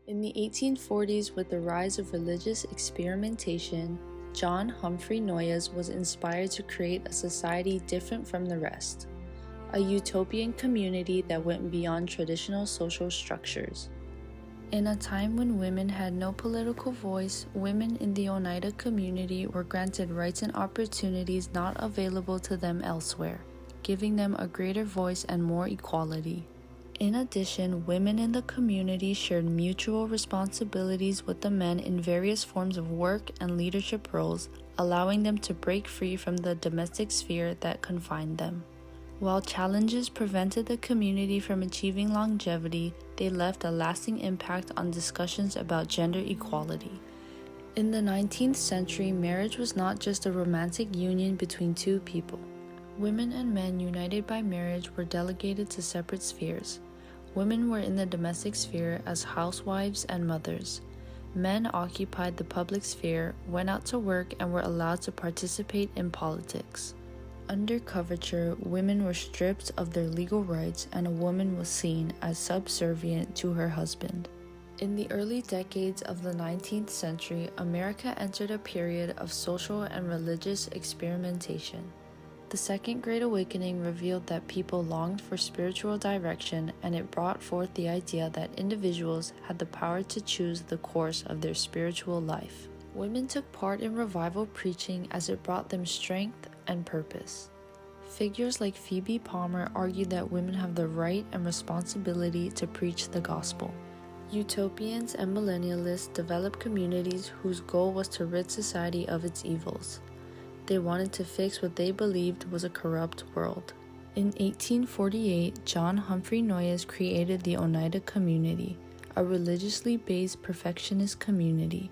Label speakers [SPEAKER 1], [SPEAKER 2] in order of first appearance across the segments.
[SPEAKER 1] In the 1840s, with the rise of religious experimentation, John Humphrey Noyes was inspired to create a society different from the rest, a utopian community that went beyond traditional social structures. In a time when women had no political voice, women in the Oneida community were granted rights and opportunities not available to them elsewhere, giving them a greater voice and more equality. In addition, women in the community shared mutual responsibilities with the men in various forms of work and leadership roles, allowing them to break free from the domestic sphere that confined them. While challenges prevented the community from achieving longevity, they left a lasting impact on discussions about gender equality. In the 19th century, marriage was not just a romantic union between two people. Women and men united by marriage were delegated to separate spheres. Women were in the domestic sphere as housewives and mothers. Men occupied the public sphere, went out to work, and were allowed to participate in politics. Under coverture, women were stripped of their legal rights, and a woman was seen as subservient to her husband. In the early decades of the 19th century, America entered a period of social and religious experimentation. The Second Great Awakening revealed that people longed for spiritual direction, and it brought forth the idea that individuals had the power to choose the course of their spiritual life. Women took part in revival preaching as it brought them strength and purpose. Figures like Phoebe Palmer argued that women have the right and responsibility to preach the gospel. Utopians and millennialists developed communities whose goal was to rid society of its evils. They wanted to fix what they believed was a corrupt world. In 1848, John Humphrey Noyes created the Oneida Community, a religiously based perfectionist community.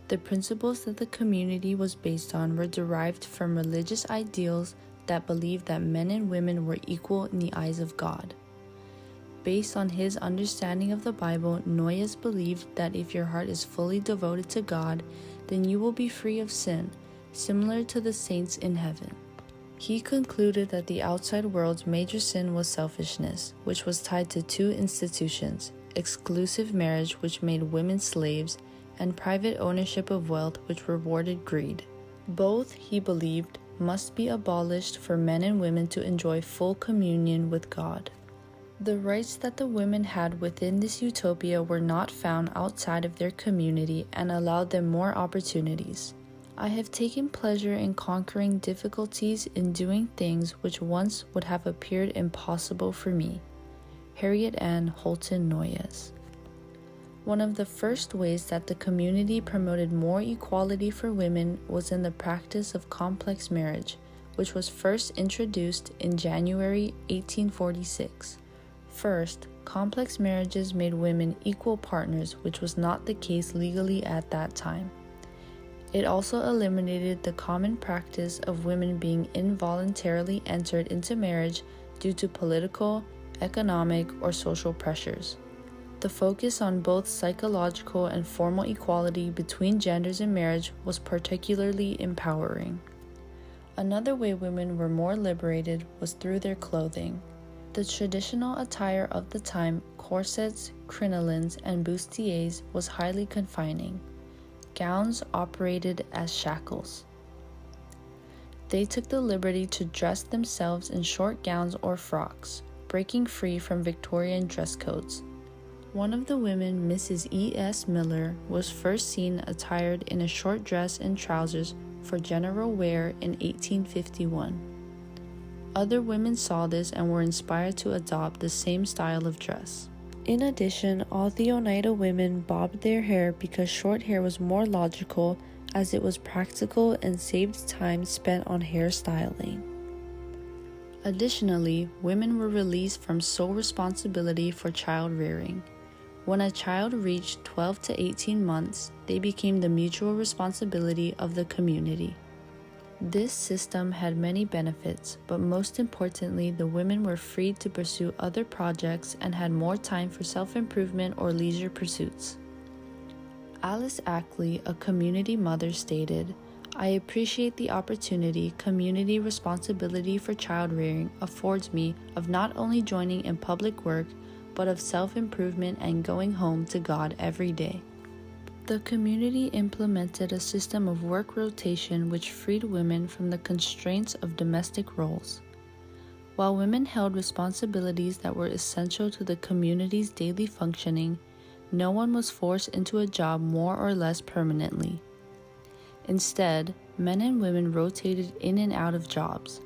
[SPEAKER 1] The principles that the community was based on were derived from religious ideals that believed that men and women were equal in the eyes of God. Based on his understanding of the Bible, Noyes believed that if your heart is fully devoted to God, then you will be free of sin, similar to the saints in heaven. He concluded that the outside world's major sin was selfishness, which was tied to two institutions: exclusive marriage, which made women slaves, and private ownership of wealth, which rewarded greed. Both, he believed, must be abolished for men and women to enjoy full communion with God. The rights that the women had within this utopia were not found outside of their community and allowed them more opportunities. I have taken pleasure in conquering difficulties in doing things which once would have appeared impossible for me. Harriet Ann Holton Noyes. One of the first ways that the community promoted more equality for women was in the practice of complex marriage, which was first introduced in January 1846. First, complex marriages made women equal partners, which was not the case legally at that time. It also eliminated the common practice of women being involuntarily entered into marriage due to political, economic, or social pressures. The focus on both psychological and formal equality between genders in marriage was particularly empowering. Another way women were more liberated was through their clothing. The traditional attire of the time, corsets, crinolines, and bustiers, was highly confining. Gowns operated as shackles. They took the liberty to dress themselves in short gowns or frocks, breaking free from Victorian dress codes. One of the women, Mrs. E.S. Miller, was first seen attired in a short dress and trousers for general wear in 1851. Other women saw this and were inspired to adopt the same style of dress. In addition, all the Oneida women bobbed their hair because short hair was more logical, as it was practical and saved time spent on hairstyling. Additionally, women were released from sole responsibility for child rearing. When a child reached 12 to 18 months, they became the mutual responsibility of the community. This system had many benefits, but most importantly, the women were free to pursue other projects and had more time for self-improvement or leisure pursuits. Alice Ackley, a community mother, stated, "I appreciate the opportunity community responsibility for child rearing affords me of not only joining in public work, but of self-improvement and going home to God every day. The community implemented a system of work rotation which freed women from the constraints of domestic roles. While women held responsibilities that were essential to the community's daily functioning, no one was forced into a job more or less permanently. Instead, men and women rotated in and out of jobs.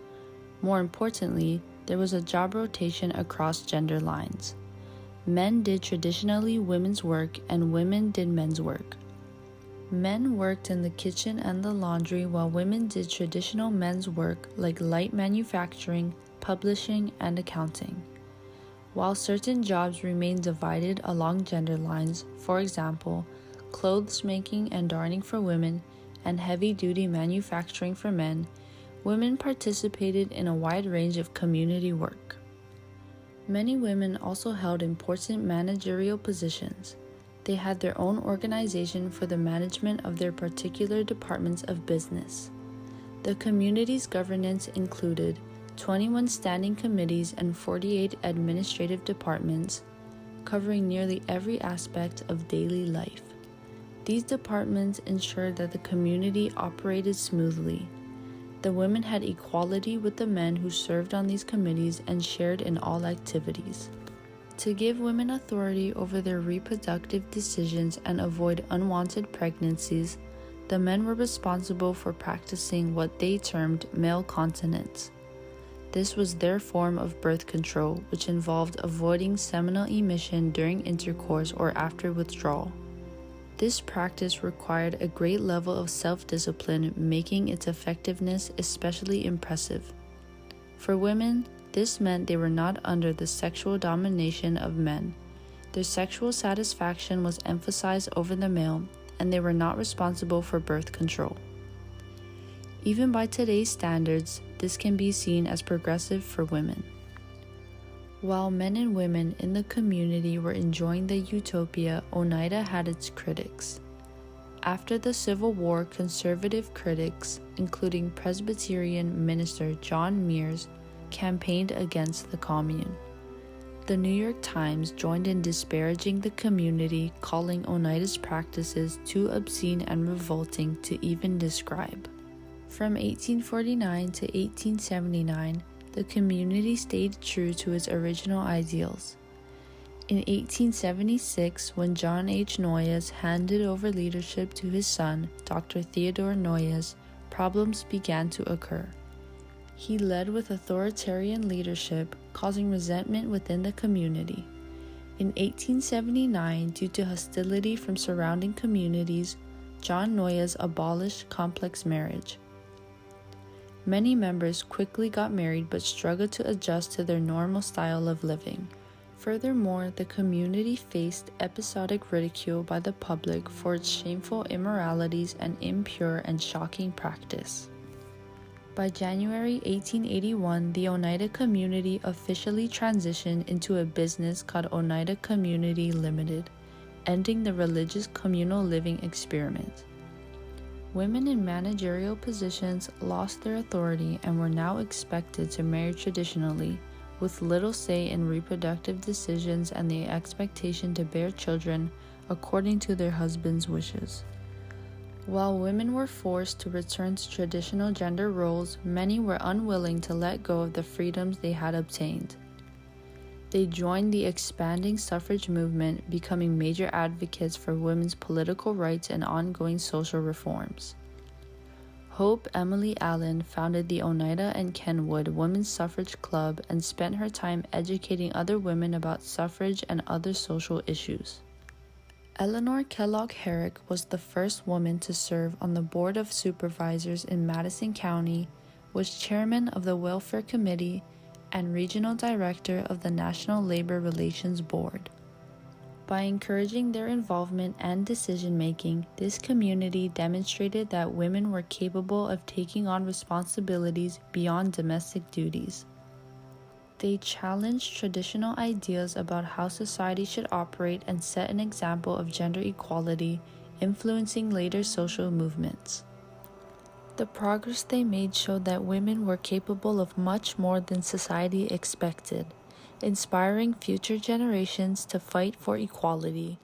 [SPEAKER 1] More importantly, there was a job rotation across gender lines. Men did traditionally women's work and women did men's work. Men worked in the kitchen and the laundry while women did traditional men's work like light manufacturing, publishing, and accounting. While certain jobs remained divided along gender lines, for example, clothes making and darning for women and heavy-duty manufacturing for men, women participated in a wide range of community work. Many women also held important managerial positions. They had their own organization for the management of their particular departments of business. The community's governance included 21 standing committees and 48 administrative departments, covering nearly every aspect of daily life. These departments ensured that the community operated smoothly. The women had equality with the men who served on these committees and shared in all activities. To give women authority over their reproductive decisions and avoid unwanted pregnancies, the men were responsible for practicing what they termed male continence. This was their form of birth control, which involved avoiding seminal emission during intercourse or after withdrawal. This practice required a great level of self-discipline, making its effectiveness especially impressive. For women, this meant they were not under the sexual domination of men. Their sexual satisfaction was emphasized over the male, and they were not responsible for birth control. Even by today's standards, this can be seen as progressive for women. While men and women in the community were enjoying the utopia, Oneida had its critics. After the Civil War, conservative critics, including Presbyterian minister John Mears, campaigned against the commune. The New York Times joined in disparaging the community, calling Oneida's practices too obscene and revolting to even describe. From 1849 to 1879, the community stayed true to its original ideals. In 1876, when John H. Noyes handed over leadership to his son, Dr. Theodore Noyes, problems began to occur. He led with authoritarian leadership, causing resentment within the community. In 1879, due to hostility from surrounding communities, John Noyes abolished complex marriage. Many members quickly got married but struggled to adjust to their normal style of living. Furthermore, the community faced episodic ridicule by the public for its shameful immoralities and impure and shocking practice. By January 1881, the Oneida Community officially transitioned into a business called Oneida Community Limited, ending the religious communal living experiment. Women in managerial positions lost their authority and were now expected to marry traditionally, with little say in reproductive decisions and the expectation to bear children according to their husband's wishes. While women were forced to return to traditional gender roles, many were unwilling to let go of the freedoms they had obtained. They joined the expanding suffrage movement, becoming major advocates for women's political rights and ongoing social reforms. Hope Emily Allen founded the Oneida and Kenwood Women's Suffrage Club and spent her time educating other women about suffrage and other social issues. Eleanor Kellogg Herrick was the first woman to serve on the Board of Supervisors in Madison County, was chairman of the Welfare Committee, and regional director of the National Labor Relations Board. By encouraging their involvement and decision-making, this community demonstrated that women were capable of taking on responsibilities beyond domestic duties. They challenged traditional ideas about how society should operate and set an example of gender equality, influencing later social movements. The progress they made showed that women were capable of much more than society expected. inspiring future generations to fight for equality.